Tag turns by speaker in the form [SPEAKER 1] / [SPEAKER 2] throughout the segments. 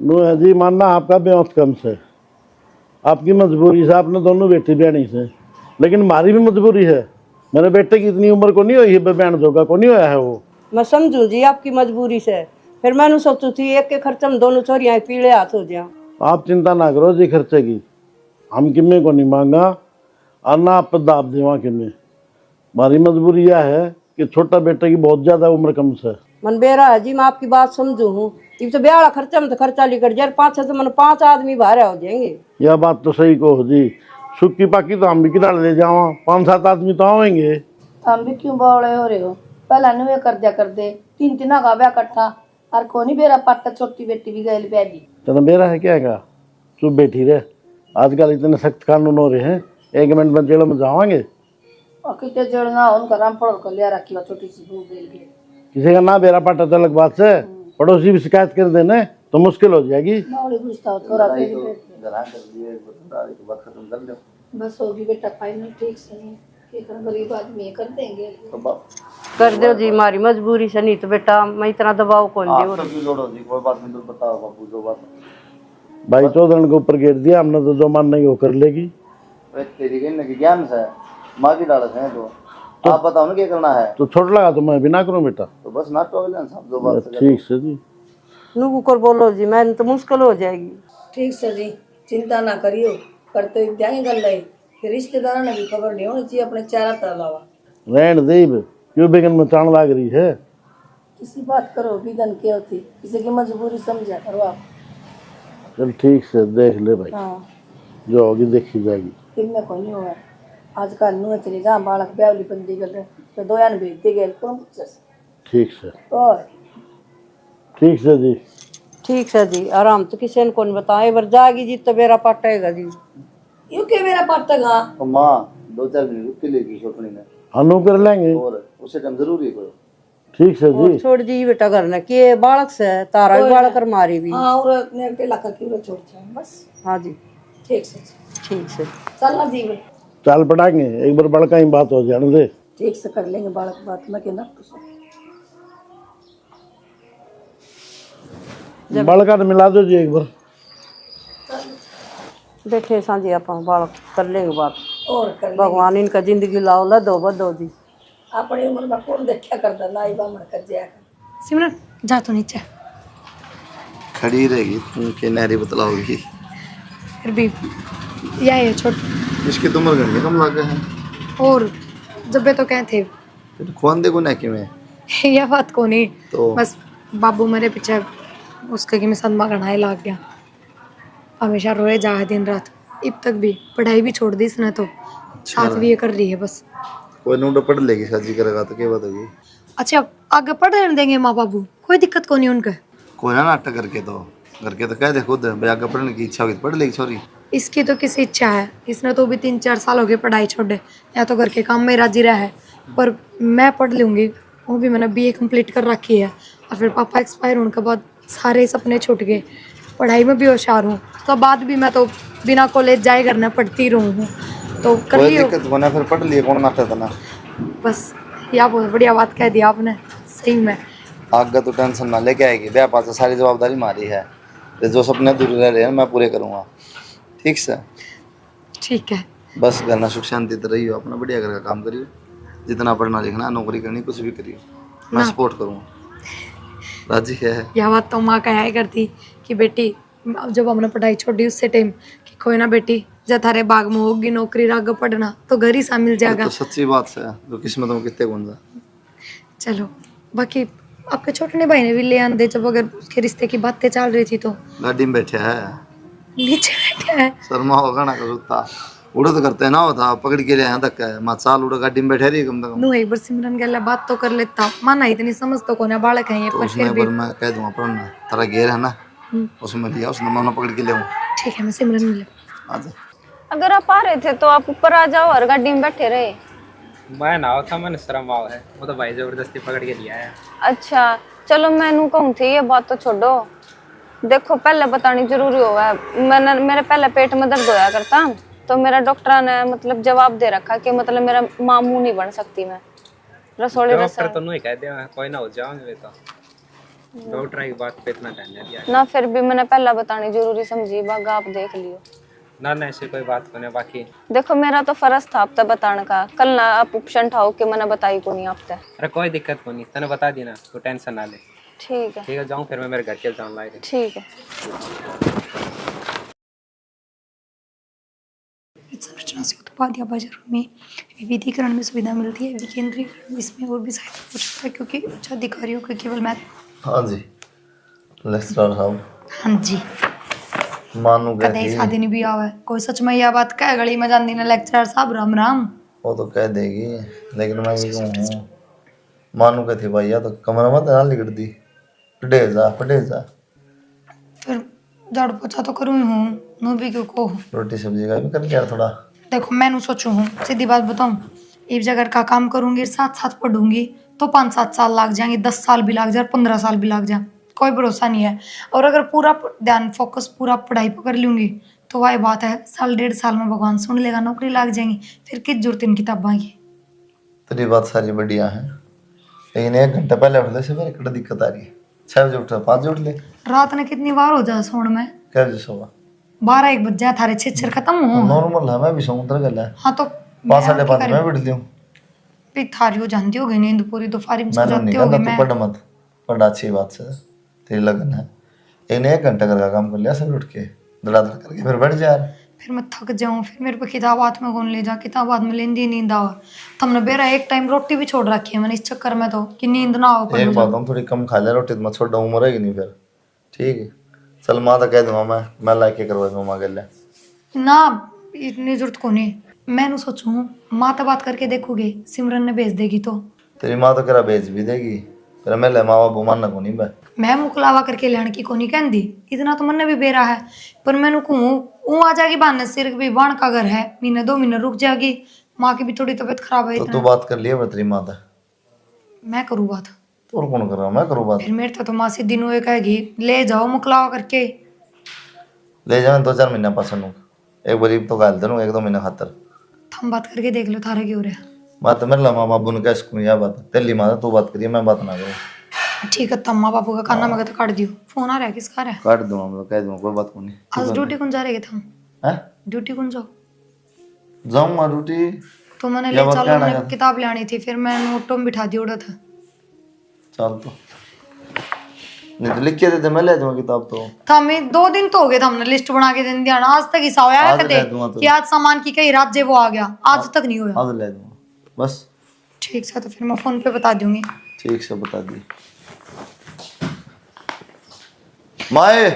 [SPEAKER 1] No है जी, मानना आपका बेहद कम से, आपकी मजबूरी से आपने दोनों बेटी बहनी से, लेकिन हमारी भी मजबूरी है। मेरे बेटे की इतनी उम्र को नहीं हुई है, बहन जोगा को नहीं होया है वो।
[SPEAKER 2] मैं समझू जी आपकी मजबूरी से, फिर मैंने सोचू थी एक के खर्चे में दोनों छोरियां पीले हाथ हो जाए।
[SPEAKER 1] आप चिंता ना करो जी खर्चे की, हम किम्मे को नहीं मांगा और ना आप पर दाब देवा किम्मे। हमारी मजबूरी यह है कि छोटा बेटे की बहुत ज्यादा उम्र कम से।
[SPEAKER 2] मन बेरा है जी, मैं आपकी बात समझू हूँ। ये तो ब्याह खर्चा में तो खर्चा लिखट जाए, 5-6 तो मन 5 आदमी बाहर हो जाएंगे।
[SPEAKER 1] यह बात तो सही कहो जी, सुक्की पाकी तो हम भी किधर ले जावा, 5-7 आदमी तो आवेंगे।
[SPEAKER 3] हम भी क्यों बावड़े हो रहे हो, पहला नुए कर दिया कर दे, 3 का ब्याह इकट्ठा और कोनी बेरा पाटा छोटी बेटी भी गए ब्याह दी।
[SPEAKER 1] चलो मेरा है क्या का, चुप बैठी रहे। आजकल इतने सख्त कानून हो रहे हैं, 1 मिनट में जेल में जावांगे।
[SPEAKER 3] और कितने जड़ना उनका राम पड़ो कर लिया रखी छोटी सी भूख दे गए।
[SPEAKER 1] किसी का ना बेरा पाटा तो अलग बात से, पड़ोसी भी शिकायत कर देने तो मुश्किल हो जाएगी।
[SPEAKER 3] बावड़ी पूछता हो थोड़ा बस होगी बेटा फाइनल, ठीक से गरीब आदमी कर देंगे।
[SPEAKER 2] कर दो जी, हमारी मजबूरी से, नहीं तो बेटा मैं इतना दबाव कौन दे।
[SPEAKER 1] भाई 14 के ऊपर गिर दिया हमने, तो जो मान नहीं वो कर लेगी।
[SPEAKER 4] तेरी ज्ञान से माँ की डालत है तो आप बताओ ना क्या करना है।
[SPEAKER 1] तो छोड़ लगा तो मैं भी ना करूँ बेटा।
[SPEAKER 4] तो बस ना टोकले सब जो बात
[SPEAKER 1] ठीक से जी,
[SPEAKER 2] नुकू कर बोलो जी, मैंने तो मुश्किल हो जाएगी।
[SPEAKER 3] ठीक से जी, चिंता ना करियो, करते जाएंगे गल फिर रिश्तेदारों ने भी खबर नहीं होनी चाहिए अपने चेहरा पर अलावा।
[SPEAKER 1] रहन देव क्यों बेगन में चाण लाग रही है।
[SPEAKER 3] किसी बात करो बिगन क्या होती, किसी की मजबूरी समझा करो आप।
[SPEAKER 1] चल ठीक से देख ले भाई,
[SPEAKER 3] हाँ
[SPEAKER 1] जो होगी देखी जाएगी।
[SPEAKER 3] इनमें कोई नहीं हुआ आजकल नुए चले जहाँ बालक ब्यावली बंदी कर रहे तो दोयान भेजते गए कौन पूछे।
[SPEAKER 1] ठीक से,
[SPEAKER 3] और
[SPEAKER 1] ठीक से जी,
[SPEAKER 2] ठीक है जी, आराम तो किसी ने कौन बताए, बर जाएगी जी तो मेरा पाटेगा जी।
[SPEAKER 3] यू के मेरा पाटेगा
[SPEAKER 4] तो माँ 2-4 दिन रुक के लेगी छोटनी ने,
[SPEAKER 1] हनु कर लेंगे।
[SPEAKER 4] और उसे टाइम जरूरी है कोई।
[SPEAKER 1] ठीक से
[SPEAKER 2] और
[SPEAKER 1] जी,
[SPEAKER 2] छोड़ जी बेटा घर ने कि बालक से तारा भी बालक कर मारी भी।
[SPEAKER 3] हाँ और ने टेला करके वो छोड़ जाए बस।
[SPEAKER 2] हाँ जी
[SPEAKER 3] ठीक से
[SPEAKER 2] ठीक से।
[SPEAKER 3] चलना जी वे।
[SPEAKER 1] चाल पटाएंगे एक बार, बड़का ही बात हो जाने दे।
[SPEAKER 3] ठीक से कर लेंगे बालक बात में कहना
[SPEAKER 1] बड़का तो मिला दो जी एक बार।
[SPEAKER 2] बैठे सांझे आप बालक कर लेंगे बात,
[SPEAKER 3] और कर लेंगे।
[SPEAKER 2] भगवान इनका जिंदगी लाओ ला दो बदो जी।
[SPEAKER 3] अपनी उम्र में कौन देखा करता लाई बा मर कर जाया कर।
[SPEAKER 5] सिमरन जा तो नीचे,
[SPEAKER 4] खड़ी रहेगी उनके नारी बतलाओगी।
[SPEAKER 5] फिर भी यह है छोट
[SPEAKER 4] इसकी तो उम्र घंटे कम लगे हैं
[SPEAKER 5] और जब तो कहे थे
[SPEAKER 4] फिर खोन देखो ना कि मैं
[SPEAKER 5] यह बात को नहीं
[SPEAKER 4] तो
[SPEAKER 5] बस बाबू मेरे पीछे उसके की मैं सदमा गढ़ाई लाग गया, हमेशा रोए जा है दिन रात। अब तक भी पढ़ाई भी छोड़ दी इसने, तो साथ भी ये कर रही है बस।
[SPEAKER 4] कोई नोट पढ़ लेगी शादी करेगा तो क्या बात होगी।
[SPEAKER 5] अच्छा आगे पढ़ रहने देंगे माँ बाबू, कोई दिक्कत को नहीं उनके।
[SPEAKER 4] कोई ना नाटक करके तो कह दे खुद भाई आगे पढ़ने की इच्छा होगी तो पढ़ लेगी छोरी।
[SPEAKER 5] इसकी तो किसी इच्छा है, इसने तो भी 3-4 साल हो गए पढ़ाई छोड़े, या तो घर के काम में राजी रहा है। पर मैं पढ़ लूँगी, वो भी मैंने BA कंप्लीट कर रखी है। और फिर पापा एक्सपायर होने के बाद सारे सपने छूट गए, पढ़ाई में भी होशियार हूँ, उसके बाद भी मैं तो बिना कॉलेज जाए करना पढ़ती रहूँ हूँ, तो कर
[SPEAKER 4] कोई
[SPEAKER 5] लियो
[SPEAKER 4] दिक्कत होना फिर पढ़ लिए कौन नाटक था ना।
[SPEAKER 5] बस। यह बहुत बढ़िया बात कह दिया आपने, सही में।
[SPEAKER 4] आगे तो टेंशन ना लेके आएगी, ब्याह पास सारी जवाबदारी मारी है, तो जो सपने अधूरे रह रहे हैं मैं पूरे करूँगा। ठीक से
[SPEAKER 5] ठीक है,
[SPEAKER 4] बस घर ना सुख शांति तो रही हो, अपना बढ़िया घर का काम करियो, जितना पढ़ना लिखना नौकरी करनी कुछ भी करियो, मैं सपोर्ट करूँगा। राजी है।
[SPEAKER 5] यह बात तो माँ कहा करती कि बेटी जब हमने पढ़ाई छोड़ी उससे टाइम कि कोई ना बेटी जब थारे बाग में होगी नौकरी राग पढ़ना तो घर ही सा मिल जाएगा।
[SPEAKER 4] तो सच्ची बात है, जो किस्मत में कितने गुण है।
[SPEAKER 5] चलो बाकी आपके छोटे भाई ने भी ले आंदे, जब अगर उसके रिश्ते की बातें चल रही थी तो।
[SPEAKER 4] गाड़ी में बैठे है,
[SPEAKER 5] नीचे बैठा है,
[SPEAKER 4] शर्मा होगा ना करूता उड़ो तो करते ना होता पकड़ के ले यहाँ तक है माँ चाल उड़ो गाड़ी में बैठे रही कम से कम।
[SPEAKER 5] नू एक बार सिमरन गला बात तो कर लेता, माना इतनी समझ तो कोने बालक है ये,
[SPEAKER 4] तो
[SPEAKER 5] पर
[SPEAKER 4] उसमें
[SPEAKER 5] फिर भी।
[SPEAKER 4] मैं कह दूंगा पढ़ना तेरा घेर है ना, उसमें लिया उसने मैं पकड़ के ले।
[SPEAKER 5] ठीक है मैं सिमरन मिले।
[SPEAKER 4] आजा
[SPEAKER 6] अगर आप आ रहे थे तो आप ऊपर आ जाओ और गाड़ी में बैठे रहे।
[SPEAKER 7] मैं ना था, मैंने शर्म आओ है, वो तो भाई जबरदस्ती पकड़ के लिया है।
[SPEAKER 6] अच्छा चलो मैं नू कहूँ थी, ये बात तो छोड़ो, देखो पहले बतानी जरूरी होगा। मैंने मेरे पहले पेट में दर्द होया करता, तो मेरा डॉक्टर ने मतलब जवाब दे रखा कि मतलब मेरा मामू नहीं बन सकती मैं रसोड़ी
[SPEAKER 7] डॉक्टर तो नहीं कह दे कोई ना हो जाओगे तो। डॉक्टर की बात पे इतना ध्यान नहीं दिया।
[SPEAKER 6] ना फिर भी मैंने पहला बतानी जरूरी समझी, बाग आप देख लियो।
[SPEAKER 7] ना ना ऐसी कोई बात नहीं बाकी।
[SPEAKER 6] देखो मेरा तो फर्ज था अब तक बताने का, कल ना आप ऑप्शन ठाओ कि मैंने बताई को नहीं अब तक।
[SPEAKER 7] अरे कोई दिक्कत को नहीं, तने बता दी ना, तो टेंशन ना ले।
[SPEAKER 6] ठीक है
[SPEAKER 7] ठीक है, जाऊँ फिर मैं मेरे घर चल जाऊँ लाइक।
[SPEAKER 6] ठीक है।
[SPEAKER 5] संरचना से उत्पाद बाजारों में विविधीकरण में सुविधा मिलती है, विकेंद्रीकरण इसमें और भी सहायता हो सकता है क्योंकि उच्च अधिकारियों का केवल मैं।
[SPEAKER 4] हाँ जी लेक्चरर साहब।
[SPEAKER 5] हाँ जी
[SPEAKER 4] मानू
[SPEAKER 5] कदे
[SPEAKER 4] कहती
[SPEAKER 5] शादी नहीं भी आवा है कोई सच में यह बात कह गली में जान दी ना लेक्चरर साहब राम राम।
[SPEAKER 4] वो तो कह देगी, लेकिन मैं ये कहूँ मानू कहती भैया तो कमरा मत ना लिगड़ दी, पढ़े जा।
[SPEAKER 5] फिर झाड़ू पोछा तो करूँ ही हूँ, नो भी क्यों को।
[SPEAKER 4] रोटी सब्जी का भी कर लिया थोड़ा।
[SPEAKER 5] देखो मैंने सोचू हूँ सीधी बात बताऊँ, एक जगह का काम करूंगी साथ साथ पढ़ूंगी तो 5-7 साल लग जाएंगे, 10 साल भी लग जाए, 15 साल भी लग जाए, कोई भरोसा नहीं है। और अगर पूरा ध्यान फोकस पूरा पढ़ाई पर कर लूंगी तो वही बात है, 1-1.5 साल में भगवान सुन लेगा, नौकरी लग जाएंगी, फिर किस जरूरत इन किताबों की।
[SPEAKER 4] तेरी बात सारी बढ़िया है, लेकिन 1 घंटा पहले उठ ले से मेरे को दिक्कत आ रही है। 6 बजे उठ 5 बजे उठ ले।
[SPEAKER 5] रात ने कितनी बार हो जाए सोने में?
[SPEAKER 4] क्या बजे सोवा?
[SPEAKER 5] 12-1 बज जाए, थारे 6 खत्म हो।
[SPEAKER 4] नॉर्मल है, मैं भी सोऊं उधर गल है।
[SPEAKER 5] हाँ तो
[SPEAKER 4] 5-5:30 में बैठ लियो।
[SPEAKER 5] भी थारी हो जानती होगी नींद पूरी, तो फारी में सो
[SPEAKER 4] मैंने
[SPEAKER 5] जाती
[SPEAKER 4] नहीं
[SPEAKER 5] होगी।
[SPEAKER 4] कहता
[SPEAKER 5] मैं
[SPEAKER 4] तू पढ़ मत, पढ़ अच्छी बात से, तेरी लगन है। 1 घंटा घर का काम कर लिया सब उठ के धड़ाधड़ करके फिर बैठ जा यार।
[SPEAKER 5] फिर मैं थक जाऊं, फिर मेरे को किताब हाथ में कौन ले जा, किताब हाथ में लेंदी नींद आओ। तुमने बेरा एक टाइम रोटी भी छोड़ रखी है मैंने इस चक्कर में तो कि नींद ना आओ।
[SPEAKER 4] एक बात हम थोड़ी कम खा ले रोटी, तो मैं छोड़ उम्र रहेगी नहीं फिर। ठीक है चल माँ तो कह दूंगा, मैं लाके करवा माँ गल
[SPEAKER 5] ना इतनी जरूरत को नहीं। मैंने सोचू माँ तो बात करके देखोगे, सिमरन ने भेज देगी तो।
[SPEAKER 4] तेरी माँ तो करा भेज भी देगी, फिर मैं ले माँ बाबू मानना को नहीं।
[SPEAKER 5] मैं मुकलावा करके लैंड की को नहीं कहती, इतना तो मन भी बेरा है। पर मैंने कहूँ वो आ जाएगी बहाने सिर भी बाण का घर है, महीने 2 महीने रुक जाएगी, माँ की भी थोड़ी तबीयत खराब है।
[SPEAKER 4] तो
[SPEAKER 5] इतना
[SPEAKER 4] तू बात कर लिया तेरी माँ था?
[SPEAKER 5] मैं करूँ बात?
[SPEAKER 4] और कौन कर रहा मैं करूँ बात?
[SPEAKER 5] फिर मेरे तो माँ सीधी नुए कहेगी ले जाओ मुकलावा करके।
[SPEAKER 4] ले जाओ 2-4 महीना पास एक बारी तो गाल दे 1-2 महीना खातर।
[SPEAKER 5] हम बात करके देख लो थारे की हो रहा है।
[SPEAKER 4] बात मेरे माँ बाबू ने क्या सुनी यह बात तेली माँ तू बात करिए, मैं बात ना करूँ।
[SPEAKER 5] ठीक है तब माँ बापू का खाना मगर तो काट दियो। फोन आ रहा है, किसका आ रहा है?
[SPEAKER 4] काट दूंगा मैं, कह दूंगा कोई बात को नहीं।
[SPEAKER 5] आज ड्यूटी कौन जा रहे थे हम?
[SPEAKER 4] हैं
[SPEAKER 5] ड्यूटी कौन जाओ?
[SPEAKER 4] जाऊंगा ड्यूटी
[SPEAKER 5] तो मैंने
[SPEAKER 4] या
[SPEAKER 5] ले
[SPEAKER 4] बात
[SPEAKER 5] चलो,
[SPEAKER 4] क्या
[SPEAKER 5] मैंने
[SPEAKER 4] लगा?
[SPEAKER 5] किताब लानी थी, फिर मैं नोटों में बिठा दिया था।
[SPEAKER 4] चल तो नहीं तो लिख के दे दे, मैं ले दूंगा किताब तो।
[SPEAKER 5] हमें 2 दिन तो हो गए था, हमने लिस्ट बना के दिन दिया, आज तक हिस्सा होया है
[SPEAKER 4] आज
[SPEAKER 5] कहते
[SPEAKER 4] ले दूंगा तो।
[SPEAKER 5] कि आज सामान की कई रात जे वो आ गया, आज तक नहीं हुआ।
[SPEAKER 4] आज ले दूंगा बस।
[SPEAKER 5] ठीक है तो फिर मैं फोन पे बता दूंगी।
[SPEAKER 4] ठीक से बता दी माए।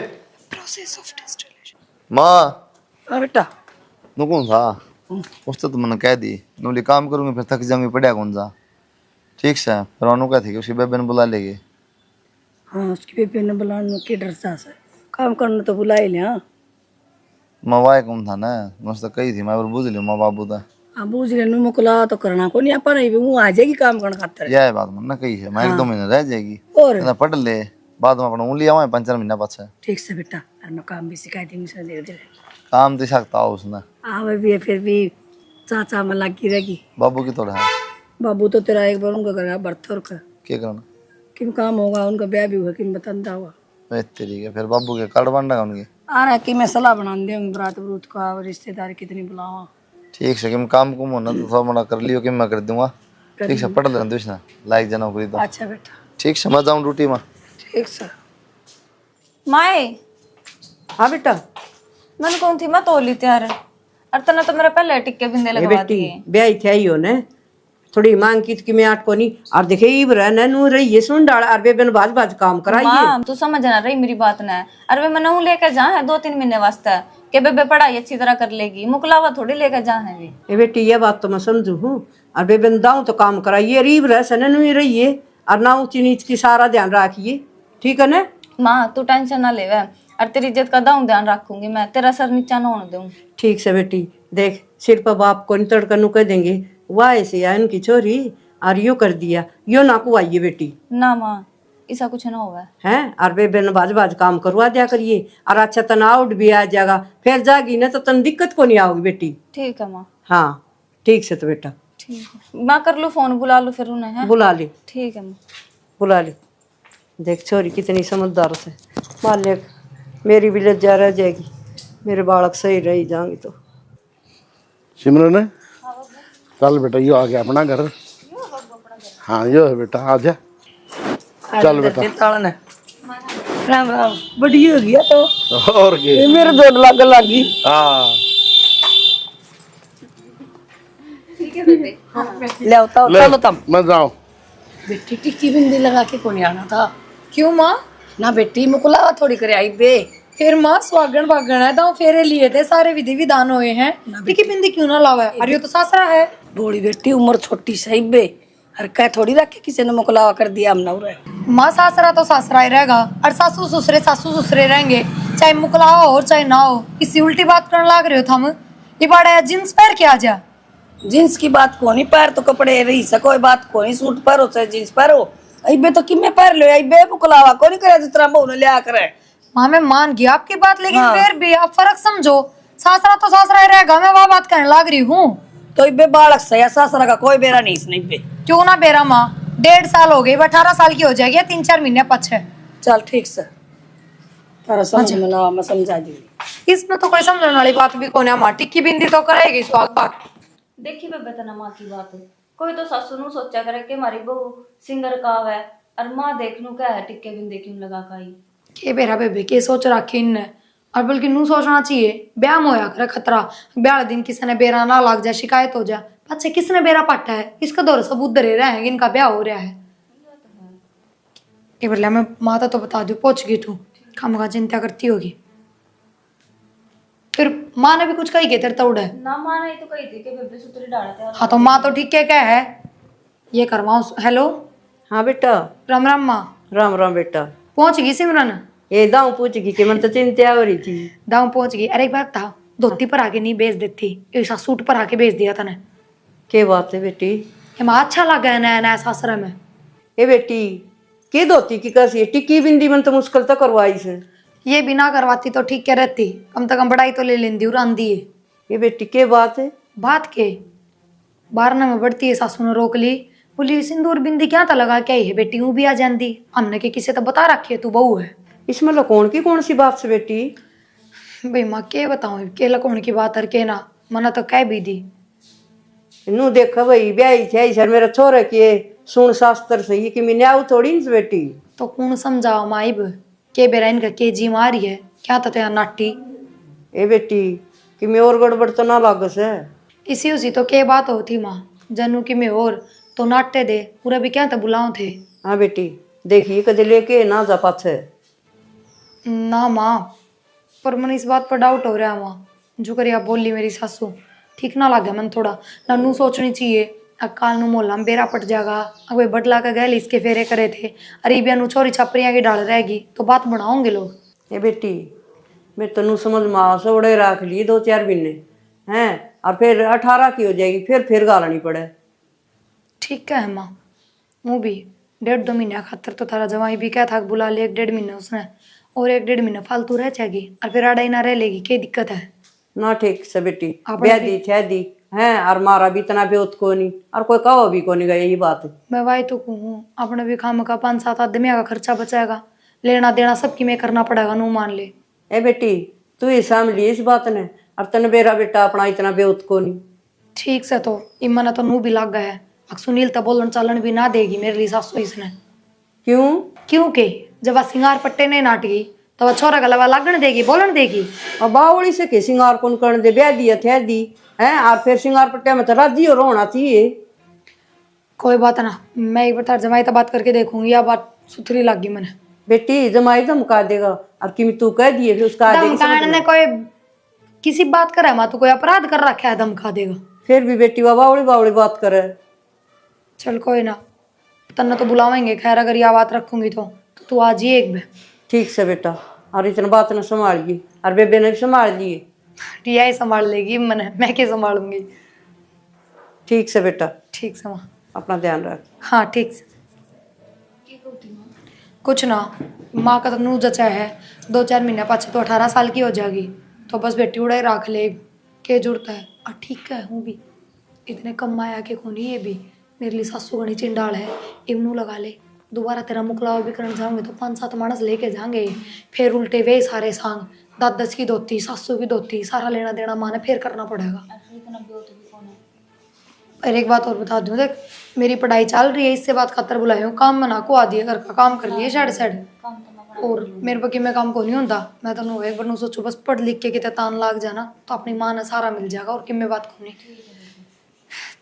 [SPEAKER 5] Process of installation.
[SPEAKER 4] माँ
[SPEAKER 2] हाँ बेटा
[SPEAKER 4] नु कौन सा उससे तो मैंने कह दी नूली काम करूंगी फिर थक जाऊंगी, पढ़िया कौन सा। ठीक से फिर अनु कहती कि उसकी बेबे ने बुला लेगी।
[SPEAKER 2] हाँ उसकी बेबी ने बुलाने के डर सा है, काम करना तो बुला ही ले। हाँ
[SPEAKER 4] माँ वाय कौन था ना, मुझसे कही थी मैं और बुझ लियो माँ बाबू था।
[SPEAKER 2] हाँ बूझ ले मुकला तो करना को नहीं अपन वो आ जाएगी काम करना खातर।
[SPEAKER 4] यह बात मन कही है, मैं 1-2 महीने रह जाएगी
[SPEAKER 2] और
[SPEAKER 4] ना पढ़ ले, बाद में अपना उंगली आवा 5-4 महीना पाछे।
[SPEAKER 2] ठीक से बेटा, और मैं काम भी सिखाई दूंगी सर धीरे धीरे।
[SPEAKER 4] काम तो सकता हो उसने।
[SPEAKER 2] आवे भी है फिर भी चाचा में लगी रहेगी।
[SPEAKER 4] बाबू की थोड़ा है
[SPEAKER 2] बाबू तो तेरा एक बार उनका घर बर्थ और का
[SPEAKER 4] क्या करना
[SPEAKER 2] किम काम होगा, उनका ब्याह भी हुआ किम बताता हुआ।
[SPEAKER 4] तेरी के फिर बाबू के कार्ड बन रहा उनके।
[SPEAKER 2] आ रहा है कि मैं सलाह बना दूंगी बरात बरूत का, रिश्तेदार कितनी बुलावा।
[SPEAKER 4] ठीक से कि मैं काम कुम होना तो थोड़ा मोड़ा कर लियो कि मैं कर दूंगा। ठीक से पढ़ लेना दूसरा लाइक जना करी तो।
[SPEAKER 2] अच्छा बेटा
[SPEAKER 4] ठीक से मैं जाऊँ ड्यूटी में।
[SPEAKER 2] ठीक सर।
[SPEAKER 6] माए
[SPEAKER 2] हाँ बेटा
[SPEAKER 6] मैंने कौन थी मैं तो ली तैयार है, और तना तो मेरा पहले टिक्के बिंदे लगवा दिए।
[SPEAKER 2] ब्याह थे ही हो ने थोड़ी मांग की कि मैं आट को नहीं और देखे ई बरा न नु रही ये सुन डाल और बेबन बाज बाज काम कराइए।
[SPEAKER 6] मां तू समझ ना रही मेरी बात ना, अरे मैं नहू लेकर जा है 2-3 महीने वास्ते के बेबे पढ़ाई अच्छी तरह कर लेगी, मुकलावा थोड़ी लेकर जा है भी।
[SPEAKER 2] ए बेटी ये बात तो मैं समझू हूँ, और बेबन दाऊ तो काम कराइए, रीब रह सन नु रहिए और ना ऊंची नीच की सारा ध्यान रखिए। ठीक है ना
[SPEAKER 6] माँ तू टेंशन ना ले, और तेरी इज्जत का दाऊं ध्यान रखूंगी मैं, तेरा सर नीचा ना होने दूं।
[SPEAKER 2] ठीक से बेटी, देख सिर पर बाप को नहीं तड़का नु कह देंगे वाह ऐसे या इनकी छोरी और यो कर दिया, यो ना को आइए बेटी।
[SPEAKER 6] ना माँ ऐसा कुछ ना होगा
[SPEAKER 2] हैं और बेबे ने बाज बाज काम करवा दिया करिए, और अच्छा तनाव भी आ जाएगा, फिर जागी ना तो तन दिक्कत को नहीं आओगी बेटी।
[SPEAKER 6] ठीक है माँ।
[SPEAKER 2] हाँ ठीक से तो बेटा
[SPEAKER 6] ठीक है मैं कर लूँ फोन, बुला लूँ फिर उन्हें है?
[SPEAKER 2] बुला ले,
[SPEAKER 6] ठीक है माँ।
[SPEAKER 2] बुला ले। देख छोरी कितनी समझदार से, मालिक मेरी भी लज्जा रह जाएगी, मेरे बालक सही रह जाएंगे तो।
[SPEAKER 1] सिमरन चल बेटा, यो आ गया अपना घर। हाँ यो है बेटा, आ जा। चल बेटा।
[SPEAKER 3] राम राम, बढ़िया हो गया तो
[SPEAKER 1] और के
[SPEAKER 3] मेरे दो लग लगी।
[SPEAKER 1] हाँ
[SPEAKER 3] ले आओ
[SPEAKER 1] ले,
[SPEAKER 3] चलो तब।
[SPEAKER 1] मैं जाऊँ।
[SPEAKER 3] बेटी टिक्की बिंदी लगा के कौन आना था?
[SPEAKER 5] क्यों माँ?
[SPEAKER 3] ना बेटी मुकुला थोड़ी करे आई बे।
[SPEAKER 5] फिर माँ स्वागण भागण है तो फेरे लिए थे, सारे विधि विधान हुए हैं, टिकी बिंदी क्यों ना लावा? अरे ये तो सासरा है।
[SPEAKER 3] बोली बेटी उम्र छोटी सही बे, हर कह थोड़ी रखे किसी ने मुकुलावा कर दिया हम नौरे।
[SPEAKER 5] माँ सासरा तो सासरा ही रहेगा और सासू ससुरे रहेंगे, चाहे मुकलावा हो चाहे ना हो। किसी उल्टी बात करने लाग रहे हो थम? ये बड़ा जींस पहन के आ जा।
[SPEAKER 3] जींस की बात कोनी पैर तो कपड़े रही सको बात कोनी, सूट पहरो चाहे जींस पहरो। अबे तो किमे पहर लो अबे मुकुलावा कोनी करे जिस तरह बहु ने लिया करे।
[SPEAKER 5] माँ मैं मान गई आपकी बात, लेकिन
[SPEAKER 3] हाँ।
[SPEAKER 5] फिर भी आप फर्क समझो। सासरा तो सासरा ही रहेगा, मैं वह बात कहने लाग रही हूँ।
[SPEAKER 3] तो अबे बालक सया सासरा का कोई बेरा नहीं इसने बे।
[SPEAKER 5] क्यों ना बेरा माँ, 1.5 साल हो गई, 18 साल की हो जाएगी 3-4 महीने पछे।
[SPEAKER 3] चल ठीक से तारा समझ में ना मैं समझा दी।
[SPEAKER 5] इसमें तो कोई समझने वाली बात भी कौन है माँ, टिक्की बिंदी तो करेगी स्वाद बात।
[SPEAKER 8] देखी बेबे तना माँ की बात है, कोई तो सासू नु सोचा करे कि हमारी बहू सिंगर काव है, और माँ देख नू क्या है टिक्के बिंदे क्यों लगा का आई।
[SPEAKER 5] के बेरा बेबे के सोच रखी इनने, और बल्कि नू सोचना चाहिए ब्याह में होया करे खतरा। ब्याह दिन किसी ने बेरा ना लग जाए, शिकायत हो जाए, बच्चे किसने बेरा पाटा है, इसका दौर सबूत दे रहे हैं इनका ब्याह हो रहा है। ये बोला मैं माता तो बता दू, पहुंच गई तू खामखा चिंता करती होगी। फिर माँ ने भी कुछ कही के तेरे तोड़ है।
[SPEAKER 8] ना माँ ने तो कही थी कि बेबे सुतरी डालते हैं।
[SPEAKER 5] हाँ तो माँ तो ठीक क्या है, ये करवाऊं। हेलो
[SPEAKER 2] हाँ बेटा।
[SPEAKER 5] राम राम माँ।
[SPEAKER 2] राम राम बेटा।
[SPEAKER 5] पहुंच गई सिमरन?
[SPEAKER 2] ये दाऊ पूछ गई कि मन तो चिंता हो रही थी।
[SPEAKER 5] दाऊ पहुंच गई। अरे एक बात था, धोती पर आके नहीं भेज देती, ऐसा सूट पर आके भेज दिया तने।
[SPEAKER 2] के बात है बेटी?
[SPEAKER 5] ये माँ अच्छा लगा है नया नया सासरा में।
[SPEAKER 2] ए बेटी के धोती की कैसी है, टिक्की बिंदी मन तो मुश्किल तो करवाई से।
[SPEAKER 5] ये बिना करवाती तो ठीक क्या रहती, कम से कम बड़ाई तो ले लेंदी और आंदी है।
[SPEAKER 2] ये बेटी के बात है?
[SPEAKER 5] बात के 12 में बढ़ती है, सासू ने रोक ली, बोली सिंदूर बिंदी क्या था लगा क्या है बेटी, यूं भी आ जाती। हमने के किसी तो बता रखी है तू बहू है।
[SPEAKER 2] इसमें लकोण की कौन सी बात से बेटी?
[SPEAKER 5] भाई माँ के बताऊँ के लकोण की बात, हर के ना मना तो कह भी दी।
[SPEAKER 2] नू देखो भाई ब्याही थे सर मेरा छोरा के सुन शास्त्र सही कि मैं आऊ थोड़ी न बेटी।
[SPEAKER 5] तो कौन समझाओ माइब के बेरा इनका के जी मारी है क्या था तेरा नाटी।
[SPEAKER 2] ए बेटी कि मैं और गड़बड़ तो ना लागस है।
[SPEAKER 5] इसी उसी तो के बात होती माँ, जनू की मैं और तो नाटे दे पूरा भी क्या था बुलाओ थे।
[SPEAKER 2] हाँ बेटी देखिए कदे लेके ना जा पाछे।
[SPEAKER 5] ना माँ, पर मन इस बात पर डाउट हो रहा है माँ, जो करिया बोली मेरी सासू ठीक ना लगे मन थोड़ा। नन्नू सोचनी चाहिए अकाल नु मोहल्ला में बेरा पट जाएगा, अब बटला का गैल इसके फेरे करे थे, अरीबिया नु छोरी छपरिया की डाल रहेगी तो बात बढ़ाओगे लोग।
[SPEAKER 2] ए बेटी मैं तनु समझ माँ से उड़े रख ली 2-4 महीने हैं, और फिर 18 की हो जाएगी, फिर गालनी पड़े।
[SPEAKER 5] ठीक है माँ, वो भी 1.5-2 महीने खातर तो तारा जवाई भी क्या था बुला ले 1-1.5 महीने उसने, और 1-1.5 महीने फालतू रह जाएगी और फिर आड़ा ही ना रह लेगी, क्या दिक्कत है।
[SPEAKER 2] ना ठीक से बेटी
[SPEAKER 5] आपने
[SPEAKER 2] ब्याह दी थे दी हैं, और मारा भी इतना बेउत को नहीं और कोई कहो भी को नहीं गया, यही बात है।
[SPEAKER 5] मैं वाई तो कहूँ अपने भी खाम का 5-7 आदमी का खर्चा बचाएगा, लेना देना सबकी में करना पड़ेगा, नू मान ले।
[SPEAKER 2] ए बेटी तू ही समझ ली इस बात ने, और तन बेरा बेटा अपना इतना बेउत को नहीं।
[SPEAKER 5] ठीक से तो इमना तो नू भी लग गया है, अब सुनील तो बोलन चालन भी ना देगी मेरे लिए सासू इसने।
[SPEAKER 2] क्यों?
[SPEAKER 5] क्योंकि जब वह सिंगार पट्टे नहीं नाट गई तो वह छोरा गलवा लगन देगी, बोलन देगी।
[SPEAKER 2] और बावड़ी से के सिंगार कौन करने दे, ब्याह दिया थे दी हैं, और फिर सिंगार पट्टिया में तो राजी और होना चाहिए।
[SPEAKER 5] कोई बात ना, मैं एक बार जमाई तो बात करके देखूंगी, या बात सुथरी लगी मैंने।
[SPEAKER 2] बेटी जमाई धमका देगा और कि तू कह दिए फिर उसका
[SPEAKER 5] धमकाने ने कोई किसी बात करे माँ, तू कोई अपराध कर रखा है धमका देगा।
[SPEAKER 2] फिर भी बेटी बावड़ी बावड़ी बात करे।
[SPEAKER 5] चल कोई ना, तन्ना तो बुलावेंगे, खैर अगर यह बात रखूंगी तो तू आज ही एक बे।
[SPEAKER 2] ठीक से बेटा, और इतना बात न संभालिए, और बेबे ने भी संभाल लिए।
[SPEAKER 5] रिया ही संभाल लेगी, मैं क्या संभालूंगी।
[SPEAKER 2] ठीक से बेटा,
[SPEAKER 5] ठीक से माँ,
[SPEAKER 2] अपना ध्यान रख।
[SPEAKER 5] हाँ ठीक से। कुछ ना, माँ का तो नू जचा है 2-4 महीने पाछे तो 18 साल की हो जाएगी, तो बस बेटी उड़े रख ले के जुड़ता है। और ठीक है हूँ भी इतने कम माया के खूनी, ये भी मेरे लिए सासू गणी चिंडाल है, इमनू लगा ले दोबारा तेरा मुकलावा भी करने जाऊंगे तो 5-7 मानस लेके जाएंगे, फिर उल्टे वे सारे सांग 10-10 की धोती, सासू की धोती, सारा लेना देना माने फिर करना पड़ेगा।
[SPEAKER 8] इतना ब्योत भी कौन है?
[SPEAKER 5] और एक बात और बता दूं, देख मेरी पढ़ाई चल रही है, इससे बात खातर बुलाए हूँ, काम मना को आ दिया, घर का काम कर लिए साइड साइड,
[SPEAKER 8] काम तो मैं
[SPEAKER 5] और मेरे बकी में काम को नहीं होता। मैं तो एक बार सोचू बस पढ़ लिख के कितने तान लाग जाना तो अपनी माँ ने सारा मिल जाएगा, और किम में बात को नहीं।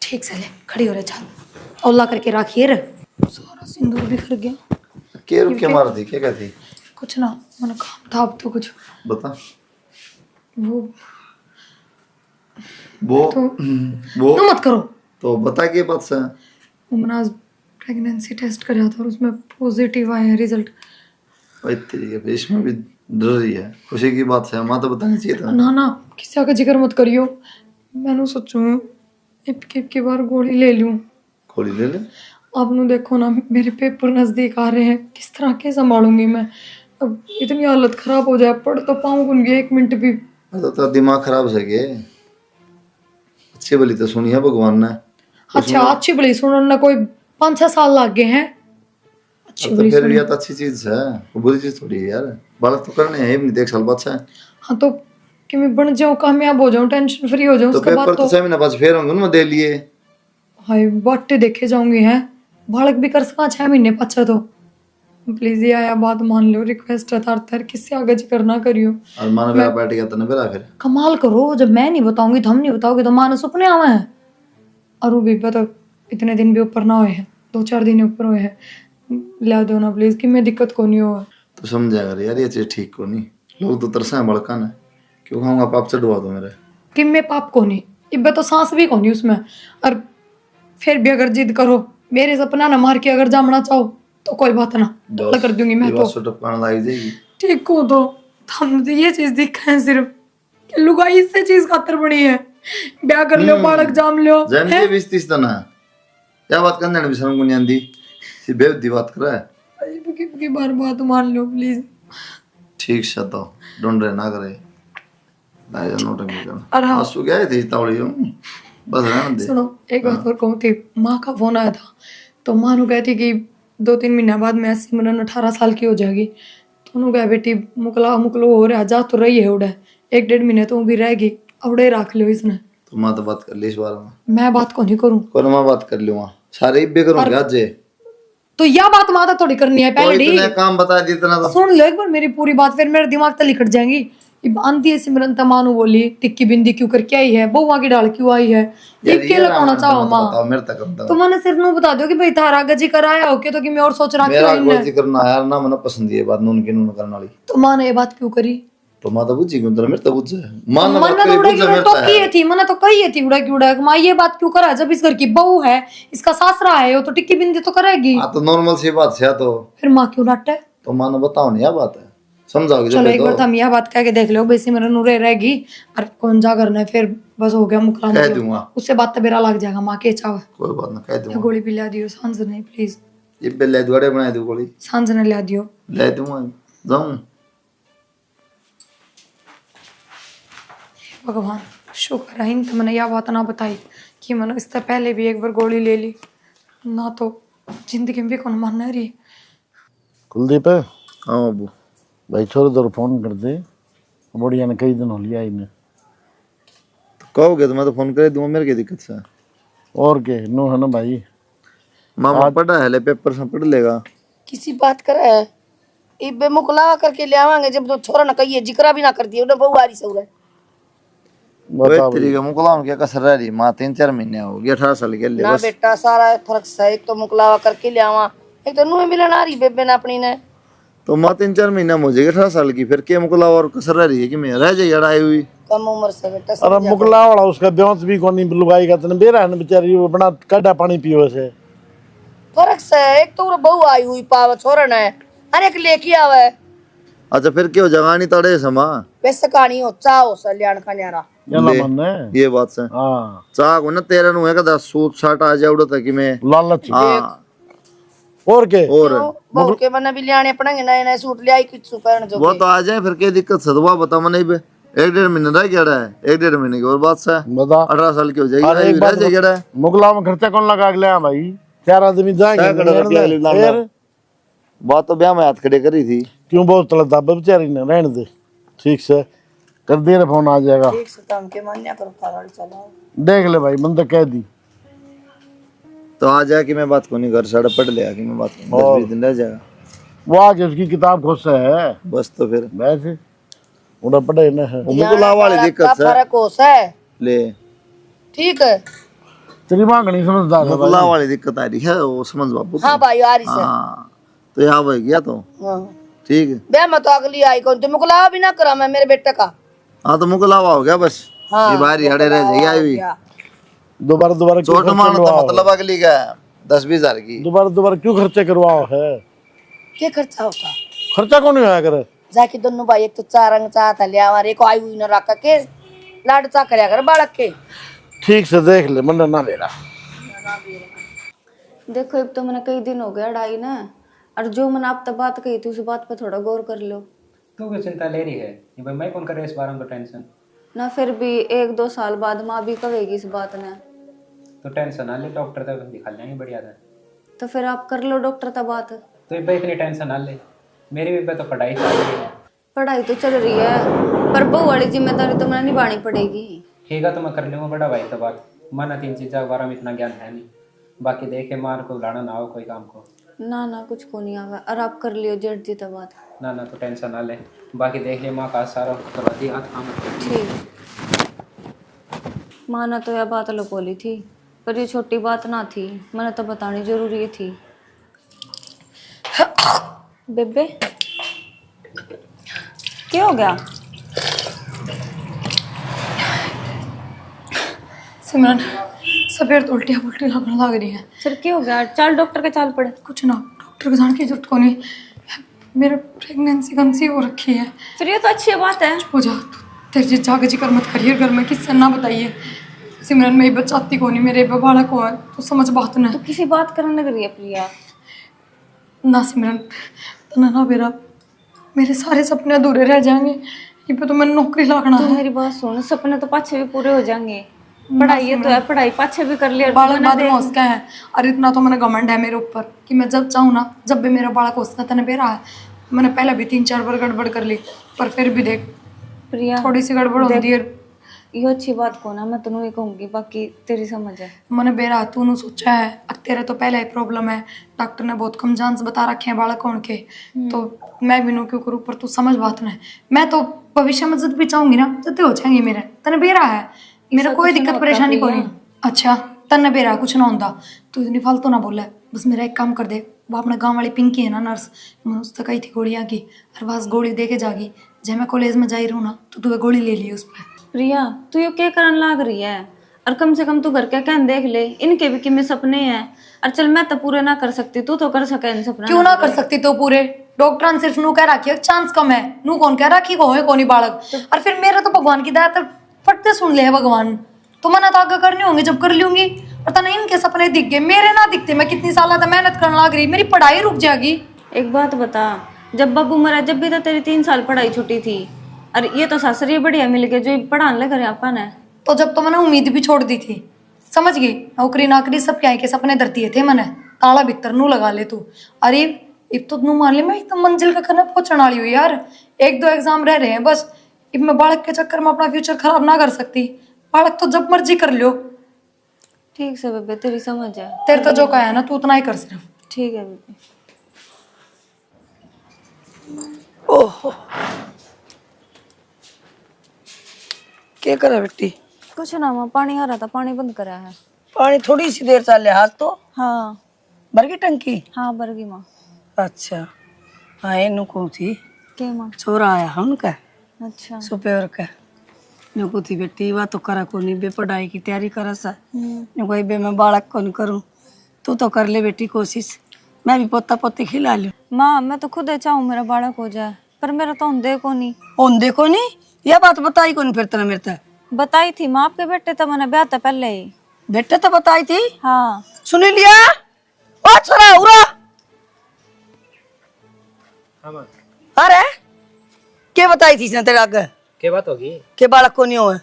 [SPEAKER 5] ठीक से ले, खड़ी हो रहे, चल औला करके रखिए रे। सारा सिंदूर बिखर गया।
[SPEAKER 4] के रुक के मार दी, क्या कहती?
[SPEAKER 5] कुछ ना, मैंने काम था अब तो कुछ
[SPEAKER 4] बता।
[SPEAKER 5] वो
[SPEAKER 4] वो
[SPEAKER 5] ना मत करो।
[SPEAKER 4] तो बता के बात से।
[SPEAKER 5] मैंने आज प्रेगनेंसी टेस्ट कराया था और उसमें पॉजिटिव आया है रिजल्ट।
[SPEAKER 4] भाई तेरी के इसमें भी डर रही है, खुशी की बात है, माँ तो बतानी चाहिए था।
[SPEAKER 5] ना ना, किसी का जिक्र मत करियो। मैंने सोचूं एक बार गोली ले लूं।
[SPEAKER 4] गोली ले ले।
[SPEAKER 5] आपने देखो ना, मेरे पेपर नजदीक आ रहे हैं, किस तरह के संभालूंगी मैं। अब इतनी हालत खराब हो जाए, पढ़ तो पाऊंगी 1 मिनट भी।
[SPEAKER 4] तो दिमाग खराब से गए। अच्छी भली तो सुनी है भगवान ने।
[SPEAKER 5] अच्छा, अच्छी भली सुनने ना कोई 5-6 साल लग गए हैं। अच्छी
[SPEAKER 4] तो
[SPEAKER 5] भली
[SPEAKER 4] फिर
[SPEAKER 5] सुनी।
[SPEAKER 4] ये तो अच्छी चीज है, वो बुरी चीज थोड़ी है यार। बालक तो करने हैं, नहीं देख साल बाद से।
[SPEAKER 5] हाँ तो कि मैं बन जाऊं, कामयाब हो जाऊं, टेंशन फ्री हो जाऊं,
[SPEAKER 4] तो
[SPEAKER 5] उसके बाद
[SPEAKER 4] पेपर तो 6 महीने बाद फिर होंगे ना, दे लिए।
[SPEAKER 5] हाय बाटे देखे जाऊंगी हैं, बालक भी कर सका 6 महीने पाछा तो। प्लीज ये आया बात मान लो, रिक्वेस्ट है तार तार, किससे आगे जिक्र ना करियो।
[SPEAKER 4] और मानो मेरा बैठ गया तो ना मेरा फिर
[SPEAKER 5] कमाल करो, जब मैं नहीं बताऊंगी तो हम नहीं बताओगे तो मानो सपने आवे हैं। और वो भी पता इतने दिन भी ऊपर ना हुए हैं, 2-4 दिन ऊपर हुए हैं। ला दो ना प्लीज, कि मैं दिक्कत को नहीं हो।
[SPEAKER 4] तो समझा कर यार, ये चीज ठीक को नहीं। लोग तो तरसा है बड़का ना, क्यों खाऊंगा पाप चढ़वा दो मेरे। कि
[SPEAKER 5] मैं पाप को नहीं, इब्बे तो सांस भी को नहीं उसमें। और फिर भी अगर जिद करो, मेरे सपना ना मार के अगर जामना चाहो तो कोई बात ना, डोल कर दूंगी मैं तो।
[SPEAKER 4] टपकाने लग जाएगी।
[SPEAKER 5] ठीक हो तो हमने तो ये चीज देखा है सिर्फ कि लुगाई इससे चीज खातर बनी है। ब्याह कर लो, बालक जाम लो।
[SPEAKER 4] जैन के 20-30 तना क्या बात करने ने भी शर्म को नहीं आंदी, सी बेवदी बात कर रहा है।
[SPEAKER 5] की बार बात मान लो प्लीज।
[SPEAKER 4] ठीक से तो डोंट रे ना करे ना, ये नोट में
[SPEAKER 5] और
[SPEAKER 4] कर।
[SPEAKER 5] हाँ,
[SPEAKER 4] आंसू गए थे तावड़ी बस रहने दे।
[SPEAKER 5] सुनो एक बात और कहूँ थी, माँ का फोन आया था तो माँ नु कहती कि 2-3 महीने बाद मैं सिमरन 18 साल की हो जाएगी। तो उन्होंने कहा बेटी मुकलो हो रहा जा तो रही है उड़े, 1-1.5 महीने तो भी रहेगी, अवड़े रख लियो इसने।
[SPEAKER 4] तो मां तो बात कर ली इस बारे में।
[SPEAKER 5] मैं बात को नहीं करूँ,
[SPEAKER 4] कौन मां बात कर लूंगा, सारे इब्बे करूंगा आज।
[SPEAKER 5] तो यह बात माता थोड़ी करनी है पहले।
[SPEAKER 4] इतने काम बता दी इतना तो
[SPEAKER 5] सुन लो एक बार मेरी पूरी बात, फिर मेरे दिमाग तक लिखट जाएंगी। आंधी है सिमरन तमानु बोली टिक्की बिंदी क्यों करके आई है, बहुआ की डाल क्यों आई है, ये के लगाना चाहो माँ।
[SPEAKER 4] मेरे तक अब
[SPEAKER 5] तो मैंने सिर्फ नू बता दो कि भाई थारा गजी कराया हो के, तो कि मैं और सोच रहा
[SPEAKER 4] मेरा
[SPEAKER 5] क्यों
[SPEAKER 4] कोई जिक्र ना यार ना, मैंने पसंद ये बात नून की नून करने वाली।
[SPEAKER 5] तो माँ ने ये बात क्यों करी?
[SPEAKER 4] तो मां तो बुझी क्यों, तो मेरे तो बुझ है मां ने
[SPEAKER 5] मन
[SPEAKER 4] बात करी,
[SPEAKER 5] उड़ा
[SPEAKER 4] बुझ
[SPEAKER 5] क्यों
[SPEAKER 4] मेरे
[SPEAKER 5] तो की थी, मैंने तो कही थी उड़ा क्यों उड़ा माँ ये बात क्यों करा, जब इस घर की बहू है, इसका सासरा है, वो तो टिक्की बिंदी तो करेगी।
[SPEAKER 4] हां तो नॉर्मल सी बात है। तो
[SPEAKER 5] फिर माँ क्यों डांटे?
[SPEAKER 4] तो मां ने बताओ नहीं, यह बात है समझाओगे।
[SPEAKER 5] चलो एक बार हम यह बात कह के देख लो, वैसे मेरा नूरे रहेगी और कौन जा करना है, फिर बस हो गया मुकला।
[SPEAKER 4] कह दूंगा
[SPEAKER 5] उससे बात तो बेरा लग जाएगा माँ के चाव।
[SPEAKER 4] कोई बात ना, कह दूंगा।
[SPEAKER 5] गोली भी ला दियो सांझ नहीं प्लीज,
[SPEAKER 4] ये बेले दुआरे बना दो गोली,
[SPEAKER 5] सांझ ने ला दियो।
[SPEAKER 4] ले दूंगा जाऊं।
[SPEAKER 5] भगवान शुक्र है तो मैंने यह बात ना बताई कि मैंने इससे पहले भी एक बार गोली ले ली ना, तो जिंदगी में भी कौन मानना रही।
[SPEAKER 1] कुलदीप है
[SPEAKER 4] हाँ बाबू
[SPEAKER 1] भाई, छोरे दो फोन कर दे, बढ़िया ने कई दिन हो लिया इन्हें।
[SPEAKER 4] तो कहोगे तो मैं तो फोन कर दूंगा, मेरे की दिक्कत से।
[SPEAKER 1] और के नो है ना भाई,
[SPEAKER 4] मामा पढ़ा है ले, पेपर से पढ़ लेगा।
[SPEAKER 3] किसी बात करे है इबे मुकलावा करके ले आवांगे, जब तो छोरा ना कहिए जिक्रा भी ना कर दिए उन्हें बहु आरी सौरे।
[SPEAKER 1] बता
[SPEAKER 4] तेरी का मुकलाम क्या कसर रह रही, माँ 3-4 महीने हो गए, 18 साल के ले
[SPEAKER 3] ना
[SPEAKER 4] बस।
[SPEAKER 3] बेटा सारा फर्क है, एक तो मुकलावा करके ले आवा, एक तो नुए मिलन आ रही बेबे ने अपनी ने।
[SPEAKER 4] तो माँ 3-4 महीने हो जाएगी 18 साल की, फिर क्या मुकला और कसर रह रही है कि मैं रह जाए आई हुई।
[SPEAKER 3] कम उम्र से बेटा
[SPEAKER 1] अरे मुकला वाला उसका ब्योंत भी कोनी लुगाई का तने बेरा है बेचारी, वो बना काढ़ा पानी पियो से।
[SPEAKER 3] फर्क है, एक तो बहु आई हुई पाव छोरा ने, अरे एक लेके आवे।
[SPEAKER 4] अच्छा फिर क्यों जगानी तड़े समा,
[SPEAKER 3] वैसे कहानी हो चाहो सल्याण खन्यारा
[SPEAKER 1] याला मन है
[SPEAKER 4] ये बात से।
[SPEAKER 1] हां
[SPEAKER 4] चाह को ना तेरा नु है का सूट साट आ जाए उड़ो तक मैं
[SPEAKER 1] लालच।
[SPEAKER 4] हां
[SPEAKER 1] और के
[SPEAKER 4] और
[SPEAKER 3] बहु के बना भी लियाने पड़ेंगे, नए नए सूट ले आई कुछ पहन जो
[SPEAKER 4] वो तो आ जाए, फिर क्या दिक्कत है? तो बता मने 1-1.5 महीने रह गया है, 1-1.5 महीने की और बात से
[SPEAKER 1] बता
[SPEAKER 4] 18 साल की हो
[SPEAKER 1] अरे
[SPEAKER 4] जाएगी,
[SPEAKER 1] एक
[SPEAKER 4] रह जाएगा।
[SPEAKER 1] मुगला में खर्चा कौन लगा के ले भाई, 4 आदमी जाएंगे फिर
[SPEAKER 4] बात तो ब्याह में हाथ खड़े करी थी।
[SPEAKER 1] क्यों बहुत तला दाबा बेचारी ने, रहने दे। ठीक से कर दे रहा, फोन आ जाएगा।
[SPEAKER 3] ठीक से तम के मान्या करो, गाड़ी चलाओ।
[SPEAKER 1] देख ले भाई, बंदा कह दी
[SPEAKER 4] तो आ जाए कि मैं बात को नहीं कर साढ़े पढ़ लिया कि मैं बात 10-20 दिन रह जाएगा।
[SPEAKER 1] वो आके उसकी किताब खुश है
[SPEAKER 4] बस तो फिर
[SPEAKER 1] वैसे उड़ा पढ़े न है।
[SPEAKER 4] मुझको लाभ वाली दिक्कत है
[SPEAKER 3] फर्क हो है।
[SPEAKER 4] ले
[SPEAKER 3] ठीक है।
[SPEAKER 1] तेरी माँ नहीं समझदार है
[SPEAKER 4] मुझको लाभ वाली दिक्कत आ रही है, वो समझ बाबू।
[SPEAKER 3] हाँ भाई आ रही है।
[SPEAKER 4] हाँ तो यहाँ हो गया तो
[SPEAKER 3] हाँ
[SPEAKER 4] ठीक है।
[SPEAKER 3] बे मैं तो अगली आई कौन तुम मुकलावा भी ना करा मैं मेरे बेटे का।
[SPEAKER 4] हाँ तो मुझको लाभ हो गया बस।
[SPEAKER 3] हाँ,
[SPEAKER 4] ये बाहर ही हड़े रह जाएगी आई भी।
[SPEAKER 1] दोबारा
[SPEAKER 4] चोट मारना तो मतलब अगली का 10-20 हजार की।
[SPEAKER 1] दोबारा क्यों खर्चे करवाओ है?
[SPEAKER 3] क्या खर्चा होता?
[SPEAKER 1] खर्चा कौन होया करे?
[SPEAKER 3] जाके दोनों भाई एक तो चारंग चाहता ले हमारे को आई हुई न रखा के लाड चा करया कर बालक के।
[SPEAKER 1] ठीक से देख ले, मन ना ले रहा।
[SPEAKER 6] देखो अब तो मैंने कई दिन हो गया अड़ाई ना, और जो मैंने आप तब बात कही थी उस बात पर थोड़ा गौर कर लो।
[SPEAKER 7] तू क्यों चिंता ले रही है? ये भाई मैं कौन कर रहा है इस बारे में तो टेंशन।
[SPEAKER 6] ना फिर भी 1-2 साल बाद माँ भी कहेगी इस बात ने।
[SPEAKER 7] तो टेंशन ना ले, डॉक्टर तक दिखा लेंगे बढ़िया था।
[SPEAKER 6] तो फिर आप कर लो डॉक्टर तक बात।
[SPEAKER 7] तो भाई इतनी टेंशन ना ले, मेरी भी तो पढ़ाई चल रही है।
[SPEAKER 6] पढ़ाई तो चल रही है पर बहू वाली जिम्मेदारी तो मैंने निभानी पड़ेगी।
[SPEAKER 7] ठीक है तो मैं कर लूँगा बड़ा भाई तो बात। माना 3 चीज़ों के बारे में इतना ज्ञान है नहीं, बाकी देखे मार को लाना ना हो कोई काम को।
[SPEAKER 6] ना कुछ को नहीं आवा, और आप कर लियो जेठ जी तक बात।
[SPEAKER 7] ना तो टेंशन ना ले, बाकी देख ले माँ का सारा करवा दी हाथ काम।
[SPEAKER 6] ठीक। माँ ने तो यह बात लो बोली थी पर ये छोटी बात ना थी, मैंने तो बतानी जरूरी थी। बेबे क्या हो गया?
[SPEAKER 5] सिमरन सवेर तो उल्टियाँ पुल्टियाँ लगने लग रही है।
[SPEAKER 6] फिर क्या हो गया? चाल डॉक्टर के चाल पड़े।
[SPEAKER 5] कुछ ना, डॉक्टर को जाने की जरूरत को नहीं। मेरा प्रेगनेंसी कंसीव हो रखी है।
[SPEAKER 6] फिर ये तो अच्छी बात है।
[SPEAKER 5] हो जा तू, तेरे जी जाग जिक्र मत करिए घर में, किससे ना बताइए। सिमरन मैं बचाती को नहीं, मेरे बालक को है तो समझ बात ना।
[SPEAKER 6] तो किसी बात करने लग रही है प्रिया।
[SPEAKER 5] ना सिमरन तना ना बेरा, मेरे सारे सपने अधूरे रह जाएंगे। ये पे तो मैंने नौकरी लागना
[SPEAKER 6] तो
[SPEAKER 5] है।
[SPEAKER 6] मेरी बात सुन, सपने तो पाछे भी पूरे हो जाएंगे। पढ़ाई है तो है, पढ़ाई पाछे भी कर लिया।
[SPEAKER 5] बालक बाद में उसका है, और इतना तो मैंने घमंड है मेरे ऊपर कि मैं जब चाहूँ ना, जब भी मेरा बालक उसका तने बेरा है। मैंने पहले भी 3-4 बार गड़बड़ कर ली, पर फिर भी देख
[SPEAKER 6] प्रिया
[SPEAKER 5] थोड़ी सी गड़बड़ होती है।
[SPEAKER 6] ये अच्छी बात को ना मैं तेनू ये कहूंगी, बाकी तेरी समझ है।
[SPEAKER 5] मैंने बेरा तूने सोचा है, अब तेरे तो पहले ही प्रॉब्लम है, डॉक्टर ने बहुत कम चांस बता रखे हैं बालक होने के, तो मैं भी नो क्यों करूँ। पर तू समझ बात ना, मैं तो भविष्य में जब भी चाहूंगी ना जब हो जाएंगे मेरे। तने बेरा है, मेरा कोई दिक्कत परेशानी को नहीं। अच्छा तने बेरा कुछ ना होता, तू इतनी फालतू ना बोला। बस मेरा एक काम कर दे, वो अपने गाँव वाली पिंकी है ना नर्स, मैं उससे कही थी गोलियाँ की, और बस गोली दे के जागी। जब मैं कॉलेज में जा रही हूँ ना तो तू गोली ले ली उस पर।
[SPEAKER 6] प्रिया तू ये क्या करन लाग रही है? और कम से कम तू घर के कहन देख ले, इनके भी कितने सपने हैं। और चल मैं तो पूरे ना कर सकती, तू तो कर सके इन सपने।
[SPEAKER 5] क्यों ना कर सकती तो पूरे? डॉक्टर ने सिर्फ नू कह रखी है चांस कम है, नू कौन कह रखी को है कौन बालक। और फिर मेरा तो भगवान की दया तक फटते सुन ले है भगवान, तो मना तो आगे करने होंगे जब कर लूंगी। पता नहीं इनके सपने दिख गए, मेरे ना दिखते। मैं कितनी साल मेहनत करने लग रही, मेरी पढ़ाई रुक जाएगी।
[SPEAKER 6] एक बात बता, जब बाबू मरा जब भी तो तेरी 3 साल पढ़ाई छुट्टी थी, और ये तो सासरी बढ़िया मिल गए जो पढ़ाने लगे अपन है।
[SPEAKER 5] तो जब तो मैंने उम्मीद भी छोड़ दी थी, समझ गई। नौकरी नाकरी सब क्या के सपने धरती थे मैंने, ताला भीतर नू लगा ले तू। अरे इब तो नू मान ले मैं एकदम मंजिल का खाना पहुंचने वाली हूँ यार। 1-2 एग्जाम रह रहे हैं बस। इब मैं बालक के चक्कर में अपना फ्यूचर खराब ना कर सकती। बालक तो जब मर्जी कर लो।
[SPEAKER 6] ठीक से बेबे तेरी समझ है।
[SPEAKER 5] तेरे तो जो कहा है ना तू उतना ही कर सिर्फ।
[SPEAKER 6] ठीक है बेबे।
[SPEAKER 3] ओहो क्या करे बेटी?
[SPEAKER 6] कुछ ना माँ, पानी आ रहा था, पानी बंद करा है।
[SPEAKER 3] पानी थोड़ी सी देर चले हाथ तो।
[SPEAKER 6] हाँ
[SPEAKER 3] भर गई टंकी?
[SPEAKER 6] हाँ भर गई माँ।
[SPEAKER 3] अच्छा हाँ ये नुको थी
[SPEAKER 6] क्या माँ?
[SPEAKER 3] छोरा आया है उनका।
[SPEAKER 6] अच्छा
[SPEAKER 3] सुपेर का नुको थी बेटी वा तो करा को नहीं बे, पढ़ाई की तैयारी करा सा नुको बे मैं बालक कौन करूँ। तू तो कर ले बेटी कोशिश, मैं भी पोता पोती खिला लूँ।
[SPEAKER 6] माँ मैं तो खुद चाहूँ मेरा बालक हो जाए, पर मेरा तो होंदे को नहीं।
[SPEAKER 3] होंदे को नहीं? यह बात बताई कौन फिर तेरा मेरे तक?
[SPEAKER 6] बताई थी माँ आपके बेटे तो मैंने ब्याह था पहले ही।
[SPEAKER 3] बेटे तो बताई थी?
[SPEAKER 6] हाँ
[SPEAKER 3] सुन लिया? ओ छोरा उरा। अरे क्या बताई थी इसने तेरे आगे?
[SPEAKER 7] क्या बात होगी?
[SPEAKER 3] के बालक को नहीं हुआ?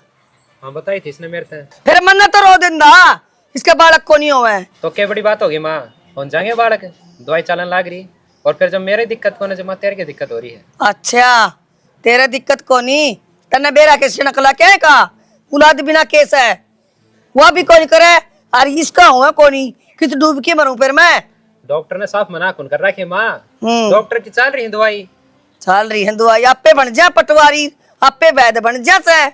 [SPEAKER 7] हाँ बताई थी इसने मेरे से।
[SPEAKER 3] फिर मन तो रो देंदा इसका बालक को नहीं हुआ है।
[SPEAKER 7] तो क्या बड़ी बात होगी माँ, हो जाएंगे बालक, दवाई चलन लाग रही। और फिर जब मेरी दिक्कत को ना जब तेरे की दिक्कत हो रही है।
[SPEAKER 3] अच्छा तेरे दिक्कत को नहीं तने बेरा के नकला क्या का औलाद बिना केस है वह भी कोई करे और इसका हुआ कोनी कित डूब के मरूं फिर मैं।
[SPEAKER 7] डॉक्टर ने साफ मना कौन कर रखी माँ।
[SPEAKER 3] हम्म।
[SPEAKER 7] डॉक्टर की चल रही है दवाई।
[SPEAKER 3] चल रही है दवाई आपे बन जा पटवारी आपे वैद बन जा से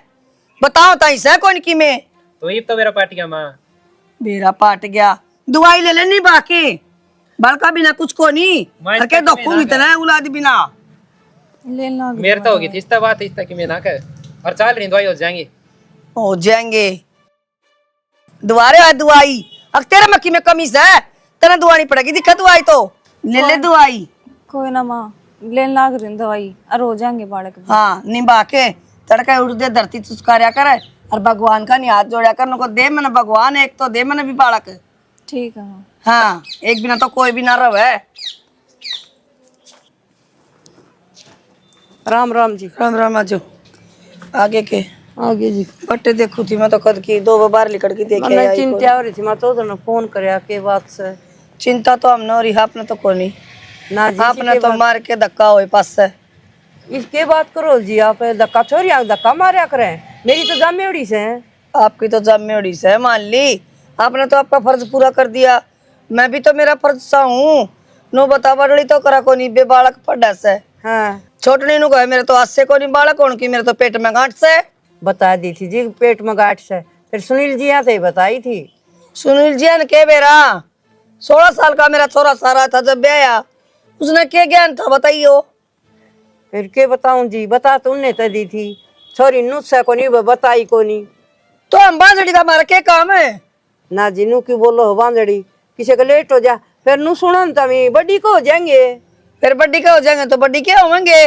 [SPEAKER 3] बताओ ताई से कौन की में
[SPEAKER 7] तो ये तो मेरा पाटिया माँ।
[SPEAKER 3] बेरा पाट गया दवाई ले लेनी बाकी बड़का बिना कुछ को नहीं
[SPEAKER 7] मैं
[SPEAKER 3] करके
[SPEAKER 7] तो
[SPEAKER 3] दोखू इतना औलाद बिना
[SPEAKER 6] लेना
[SPEAKER 7] मेरे तो होगी थी इस बात इस कि मैं ना कर और चल रही दवाई हो जाएंगी।
[SPEAKER 3] हो जाएंगे दोबारे आ दवाई अब तेरे मक्की में कमी है तेरा दवाई पड़ेगी दिक्कत दवाई तो ले ले दवाई।
[SPEAKER 6] कोई ना माँ लेने लाग रही हूँ दवाई और हो जाएंगे बालक भी।
[SPEAKER 3] हाँ निभा के तड़का उड़ दे धरती चुस्कार्या करे और भगवान का नहीं हाथ जोड़ा कर नको दे मैंने भगवान एक तो दे मैंने भी बालक।
[SPEAKER 6] ठीक है माँ।
[SPEAKER 3] हाँ एक बिना तो कोई भी ना रहे।
[SPEAKER 2] राम राम जी।
[SPEAKER 3] राम राम आजो आगे के
[SPEAKER 2] आगे जी
[SPEAKER 3] बट्टे देखू थी मैं तो कद की 2 बार लिकड़ की देखे
[SPEAKER 2] मैं
[SPEAKER 3] आई
[SPEAKER 2] चिंता हो रही थी मैं तो उधर फोन करया के बात से
[SPEAKER 3] चिंता तो हम न रही आपने तो कोनी
[SPEAKER 2] ना जी
[SPEAKER 3] आपने तो मार के धक्का होए पास से
[SPEAKER 2] इसके बात करो जी आप धक्का छोड़ी धक्का मारा करें मेरी तो जामेड़ी से है।
[SPEAKER 3] आपकी तो जिम्मेवारी से मान ली आपने तो आपका फर्ज पूरा कर दिया मैं भी तो मेरा फर्ज सा हूँ नो बता बड़ी तो करा को नहीं बे बालक पड़ा से।
[SPEAKER 2] हाँ
[SPEAKER 3] छोटनी नु कहे मेरे तो हाथ से को नहीं बालक कौन की मेरे तो पेट में गांठ से
[SPEAKER 2] बता दी थी जी पेट में गांठ से फिर सुनील जी यहाँ से ही बताई थी।
[SPEAKER 3] सुनील जी ने के बेरा 16 साल का मेरा छोरा सारा था जब ब्याया उसने क्या ज्ञान था बताइयो।
[SPEAKER 2] फिर के बताऊं जी बता तो उनने तो दी थी छोरी नुस्सा को नहीं बताई को नहीं
[SPEAKER 3] तो हम बांझड़ी का हमारा क्या काम है
[SPEAKER 2] ना जी नू क्यों बोलो बांधड़ी किसी का लेट हो जा फिर नू सुनो तभी बड़ी को हो जाएंगे
[SPEAKER 3] फिर बड्डी का हो जाएंगे तो बड्डी क्या होंगे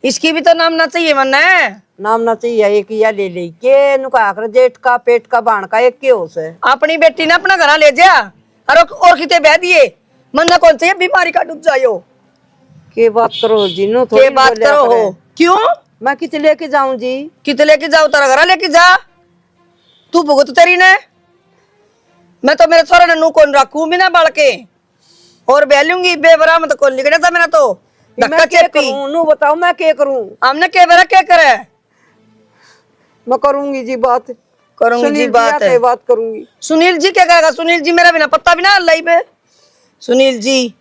[SPEAKER 3] इसकी भी तो नाम ना चाहिए मन है
[SPEAKER 2] नाम ना चाहिए एक या ले ले के नु का आकर जेठ का पेट का बाण का एक के हो से
[SPEAKER 3] अपनी बेटी ने अपना घर ले जा और किते बह दिए मन ना कौन से बीमारी का डूब जायो
[SPEAKER 2] के बात करो जी नू
[SPEAKER 3] के बात करो हो क्यों
[SPEAKER 2] मैं कित लेके जाऊं जी
[SPEAKER 3] किते लेके जाओ तारा घर लेके जा तू भुगत तेरी ने मैं तो मेरे छोरा ने नू कौन रखू बिना बाल के और बेलूंगी बेबरामत को लिखना था मेरा तो धक्का चेपी
[SPEAKER 2] नू बताओ मैं क्या करूं
[SPEAKER 3] हमने के बेरा क्या करे
[SPEAKER 2] मैं करूंगी जी बात
[SPEAKER 3] करूंगी जी बात है
[SPEAKER 2] बात करूंगी।
[SPEAKER 3] सुनील जी क्या कहेगा सुनील जी मेरा बिना पत्ता बिना अल्लाह पे सुनील जी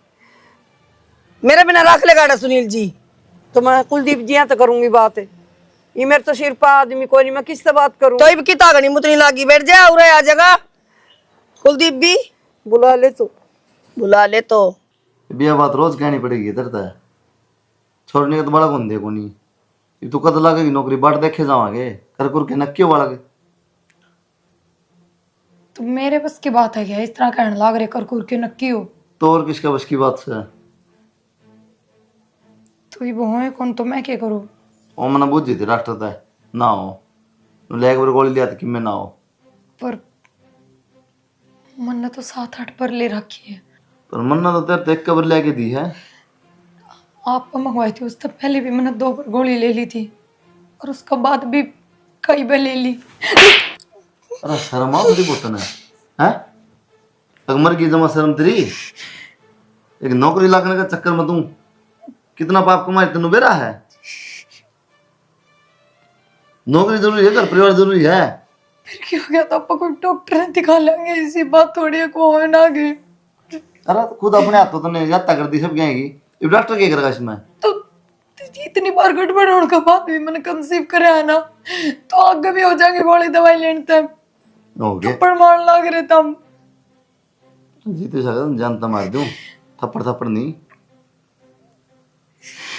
[SPEAKER 3] मेरे बिना रख लेगा सुनील जी
[SPEAKER 2] तो मैं कुलदीप जी यहाँ तो करूंगी बात ये मेरे तो सिर पा आदमी कोई नहीं मैं किससे बात करूं
[SPEAKER 3] तो इब की तागनी मुतनी लागी बैठ जा उरे आ जाएगा कुलदीप भी
[SPEAKER 2] बुला ले तो
[SPEAKER 4] बिया बात रोज कहनी पड़ेगी इधर तो छोड़ने का तो बड़ा कौन दे को नहीं तू कद लगेगी नौकरी बाट देखे जावांगे कर कुर के नक्की वाला के
[SPEAKER 5] तो मेरे बस की बात है क्या इस तरह कहने लाग रहे कर कुर के नक्की हो
[SPEAKER 4] तो और किसका बस की बात से
[SPEAKER 5] तो ये वो है कौन तो मैं क्या करूं
[SPEAKER 4] ओ मना बुझी थी डॉक्टर तय ना हो लेग पर गोली लिया था कि मैं ना हो
[SPEAKER 5] पर मन ने तो 7-8 पर ले रखी है
[SPEAKER 4] पर मन्ना तो तेरे देख कबर लेके दी है
[SPEAKER 5] आपको मंगवाई थी उससे पहले भी मैंने 2 बार गोली ले ली थी और उसका बाद भी कई बार ले ली।
[SPEAKER 4] अरे शर्म आ तेरी बोतन है अगमर की जमा शर्म तेरी एक नौकरी लगने का चक्कर में तू कितना पाप कमाए तेन बेरा है नौकरी जरूरी है घर परिवार जरूरी है
[SPEAKER 5] फिर क्या हो गया तो आपको कोई डॉक्टर ने दिखा लेंगे इसी बात थोड़ी को हो ना गई
[SPEAKER 4] अरे खुद अपने हाथों तो नहीं यात्रा कर दी सब जाएगी ये डॉक्टर क्या करेगा इसमें
[SPEAKER 5] तो इतनी बार गड़बड़ होने के बाद भी मैंने कंसीव कराया ना तो आगे भी हो जाएंगे गोली दवाई लेने तक
[SPEAKER 4] हो गया
[SPEAKER 5] थप्पड़ मार लग रहे तम
[SPEAKER 4] जीते सकता जानता मार दूं थप्पड़ थप्पड़ नहीं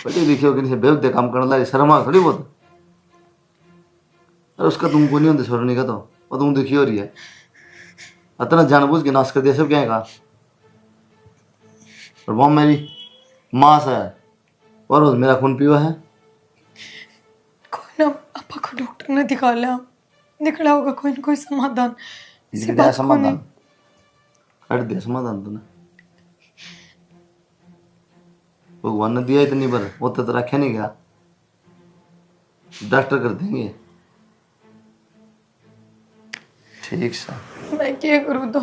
[SPEAKER 4] बड़ी लिखे हो कि बेवदे काम करने लगी शर्म आ थोड़ी बहुत अरे उसका तुमको नहीं होता छोड़ने का तो वो तुम दुखी हो रही है इतना जानबूझ के नाश कर दिया सब क्या कहा और वो मेरी माँ से और रोज मेरा खून पीवा है
[SPEAKER 5] कोई ना आपा को डॉक्टर ने दिखा लिया निकला होगा कोई ना कोई समाधान इसी
[SPEAKER 4] दिया
[SPEAKER 5] बात को
[SPEAKER 4] समाधान
[SPEAKER 5] नहीं
[SPEAKER 4] हट दिया समाधान तूने भगवान ने दिया इतनी बार वो तो रखे नहीं गया डॉक्टर कर देंगे ठीक सा
[SPEAKER 5] मैं क्या करूँ तो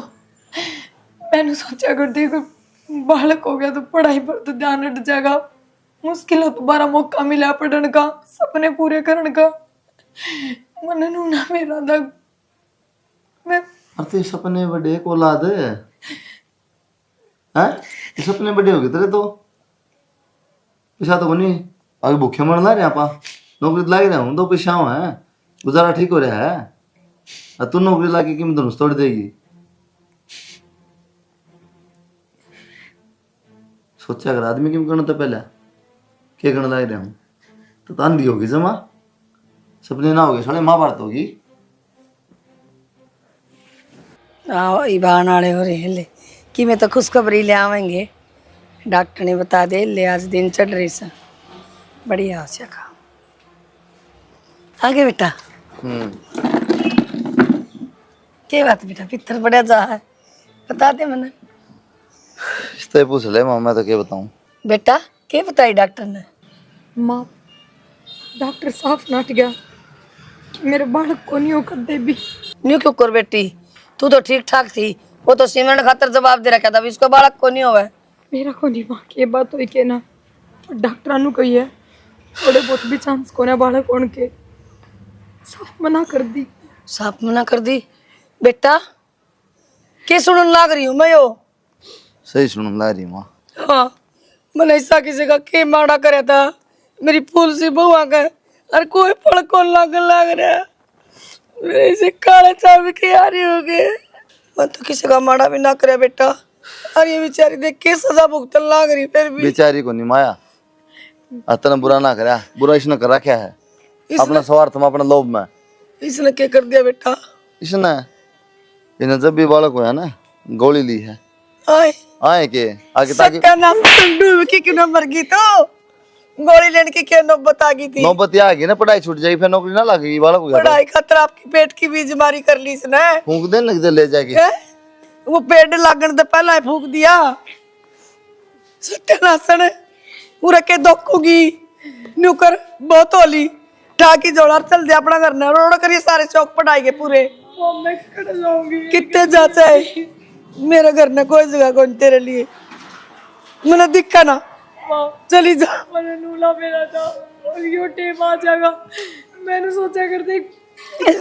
[SPEAKER 5] मैंने सोचा कर दी बालक हो गया तो पढ़ाई पर तो ध्यान हट जाएगा। मुश्किल हो दोबारा मौका मिला पढ़ने का, सपने पूरे करने का। मन नू ना मेरा दग मैं
[SPEAKER 4] अरे तेरे सपने बड़े को औलाद है ये सपने बड़े हो गए तेरे तो पैसा तो नहीं आगे भूखे मरना रहे आपा नौकरी तो लाग रहा हूँ तो पैसा है गुजारा ठीक हो रहा है और तू नौकरी लाके कीमत धनुष तोड़ देगी। सोचा अगर आदमी क्यों करना था पहले क्या करना लग रहा हूँ तो तांदी होगी जमा सपने ना होगी साले महाभारत होगी।
[SPEAKER 3] आओ ईबान आड़े हो रहे ले कि मैं तो खुशखबरी ले आवेंगे। डॉक्टर ने बता दे ले आज दिन चढ़ रही से बढ़िया हो सका। आगे बेटा क्या बात बेटा पितर बढ़िया जा है बता दे मैंने
[SPEAKER 4] इससे पूछ ले माँ मैं तो क्या बताऊँ।
[SPEAKER 3] बेटा क्या बताई डॉक्टर ने?
[SPEAKER 5] माँ डॉक्टर साफ नाट गया कि मेरे बालक को नहीं होकर दे भी।
[SPEAKER 3] न्यू क्यों कर बेटी तू तो ठीक ठाक थी वो तो सीमेंट खातर जवाब दे रखा था इसको बालक को नहीं होवे।
[SPEAKER 5] मेरा को नहीं माँ की बात हुई के ना तो डॉक्टर नु कही है थोड़े बहुत भी चांस को ना बालक होने के साफ मना कर दी।
[SPEAKER 3] साफ मना कर दी बेटा के सुनन लाग रही हूँ मैं यो
[SPEAKER 4] सही सुन ला रही माँ।
[SPEAKER 3] हाँ मैंने ऐसा किसी का के माड़ा करे था मेरी फूल सी बहू आ गए और कोई पड़ कौन लाग रहा मेरे ऐसे काले चाबी के आ रही हो गए। मैं तो किसी का माड़ा भी ना करे बेटा और ये बेचारी देख के सजा भुगतन लाग रही फिर भी
[SPEAKER 4] बेचारी को नहीं माया अतना बुरा ना करा बुरा इसने करा क्या है अपना स्वार्थ में अपना लोभ में
[SPEAKER 3] इसने क्या कर दिया बेटा?
[SPEAKER 4] इसने इन्हें जब भी बालक हुआ ना गोली ली है
[SPEAKER 3] आए
[SPEAKER 4] आए के आगे ताकि
[SPEAKER 3] सक्का नाम डूब के क्यों मर गई तो गोली लेने की क्या नौबत आ गई थी?
[SPEAKER 4] नौबत आ गई ना पढ़ाई छूट जाएगी फिर नौकरी ना लगेगी बालक हो गया
[SPEAKER 3] पढ़ाई खातर आपकी पेट की बीमारी कर ली इसने
[SPEAKER 4] फूंक दे लग ले जाएगी
[SPEAKER 3] वो पेट लागण से पहला ही फूक दिया सत्यानाशन पूरा के दोखूगी न्यूकर बहुत होली ठाकी जोड़ा चल दे अपना घर ना रोड करिए सारे चौक पढ़ाई के पूरे
[SPEAKER 5] मैं कट जाऊंगी
[SPEAKER 3] कितने जाता है मेरे घर में कोई जगह कौन तेरे लिए मैंने दिखा ना चली जा
[SPEAKER 5] मैंने नूला मेरा था और यो टेम आ जाएगा। मैंने सोचा करते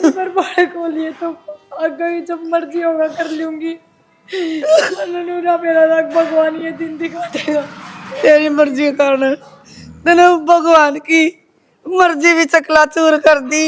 [SPEAKER 5] पर बड़े को लिए तो आगे जब मर्जी होगा कर लूंगी। मैंने नूला मेरा रख भगवान ये दिन दिखा देगा।
[SPEAKER 3] तेरी मर्जी करना तेने भगवान की मर्जी भी चकला चूर कर दी।